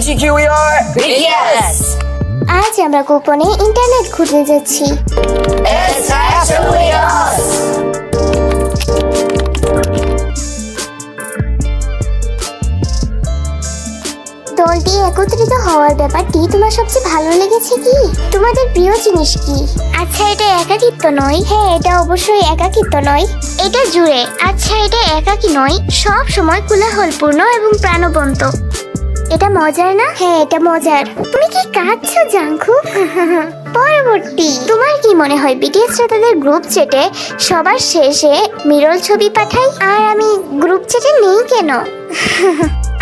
BTS! আজ আমরা গোপনে ইন্টারনেট খুঁজে যাচ্ছি। It's actually us! দলটি একত্রিত হওয়ার ব্যাপারটি তোমার সবচেয়ে ভালো লেগেছে কি? তোমাদের প্রিয় জিনিস কি? আচ্ছা, এটা একাকিত্ব নয়। হ্যাঁ, এটা অবশ্যই একাকিত্ব নয়, এটা জুড়ে। আচ্ছা, এটা একাকী নয়, সব সময় কোলাহলপূর্ণ এবং প্রাণবন্ত। এটা মজার না? হ্যাঁ, এটা মজার। তুমি কি কাঁদছো জাংকুক? পরবর্তী, তোমার কি মনে হয় বিটিএসরা তাদের গ্রুপ চ্যাটে সবার শেষে মিরর ছবি পাঠায়, আর আমি গ্রুপ চ্যাটে নেই কেন?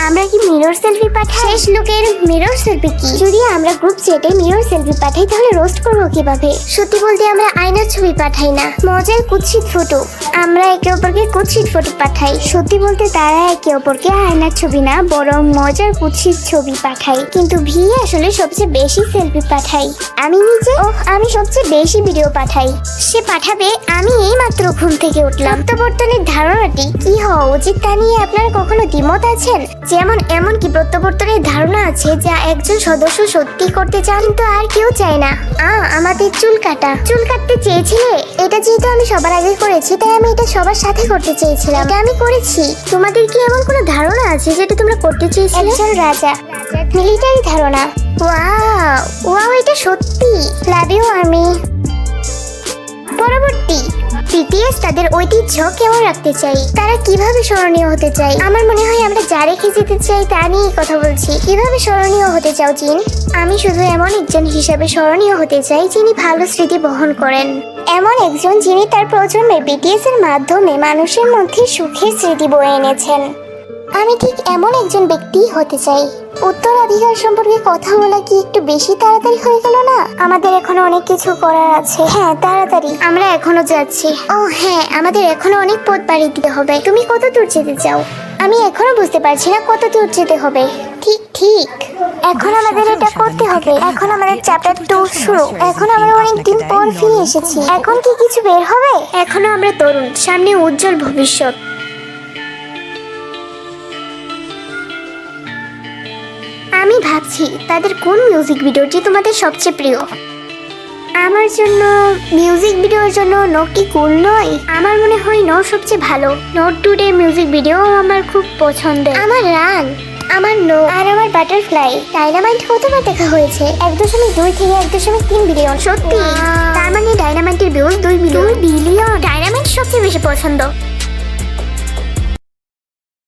আমরা কি মিরর সেলফি পাঠাই? শেষ লোকের মিরর সেলফি কি? যদি আমরা গ্রুপ চ্যাটে মিরর সেলফি পাঠাই তাহলে রোস্ট করবো কিভাবে? সত্যি বলতে আমরা আয়নার ছবি পাঠাই না, মজার কুৎসিত ফটো। আমরা একে অপরকে কুৎসিত ফটো পাঠাই। সত্যি বলতে তারা একে অপরকে আয়নার ছবি না, বরং মজার কুৎসিত ছবি পাঠাই। কিন্তু ভি আসলে সবচেয়ে বেশি সেলফি পাঠাই। আমি নিজে আমি সবচেয়ে বেশি ভিডিও পাঠাই। সে পাঠাবে আমি এই মাত্র ঘুম থেকে উঠলাম। প্রত্যাবর্তনের ধারণাটি কি হওয়া উচিত তা নিয়ে আপনারা কখনো দ্বিমত আছেন? যেমন এমনকি প্রত্যাবর্তনের ধারণা আছে যা একজন সদস্য সত্যি করতে চান কিন্তু আর কেউ চায় না। আমাদের চুল কাটতে চেয়েছিলে? এটা যেহেতু আমি সবার আগে করেছি তাই আমি এটা সবার সাথে করতে চেয়েছিলাম। এটা আমি করেছি। তোমাদের কি এমন কোনো ধারণা আছে যেটা তোমরা করতে চেয়েছিলে? একজন রাজা, মিলিটারি ধারণা। ওয়াও, এটা সত্যি। Love you army. পরবর্তী, বিটিএস তাদের ঐতিহ্য কেমন রাখতে চাই, তারা কিভাবে স্মরণীয় হতে চাই? আমার মনে হয় আমরা যা রেখে যেতে চাই তা নিয়েই কথা বলছি। কিভাবে স্মরণীয় হতে চাও জিন? আমি শুধু এমন একজন হিসেবে স্মরণীয় হতে চাই যিনি ভালো স্মৃতি বহন করেন। এমন একজন যিনি তার প্রজন্মে বিটিএস এর মাধ্যমে মানুষের মধ্যে সুখের স্মৃতি বয়ে এনেছেন। আমি ঠিক এমন একজন ব্যক্তি হতে চাই। উত্তরাধিকার সম্পর্কে কথা বলা কি একটু বেশি তাড়াতাড়ি হয়ে গেল না? আমাদের এখনো অনেক কিছু করার আছে। হ্যাঁ, তাড়াতাড়ি। আমরা এখনো যাচ্ছি। হ্যাঁ, আমাদের এখনো অনেক পথ পাড়ি দিতে হবে। তুমি কত দূর যেতে চাও? আমি এখনো বুঝতে পারছি না কত দূর যেতে হবে। ঠিক এখন আমাদের এটা করতে হবে। এখন আমাদের চ্যাপ্টার 2 শুরু। এখন আমরা অনেকদিন পর ফিরে এসেছি। এখন কি কিছু বের হবে? এখনো আমরা তরুণ, সামনে উজ্জ্বল ভবিষ্যৎ। আমি ভাবছি তাদের কোন মিউজিক ভিডিওটি তোমাদের সবচেয়ে প্রিয়। আমার জন্য মিউজিক ভিডিওর জন্য নোকি কুল নয়। আমার মনে হয় নো সবচেয়ে ভালো। নোট টুডে মিউজিক ভিডিও আমার খুব পছন্দের। আমার রান, আমার নো আর আমার বাটারফ্লাই ডাইনামাইট কতবার দেখা হয়েছে? 1.2 থেকে 1.3 বিলিয়ন। সত্যি? তার মানে ডাইনামাইটের ভিউজ 2 বিলিয়ন। ডাইনামাইট সবচেয়ে বেশি পছন্দ।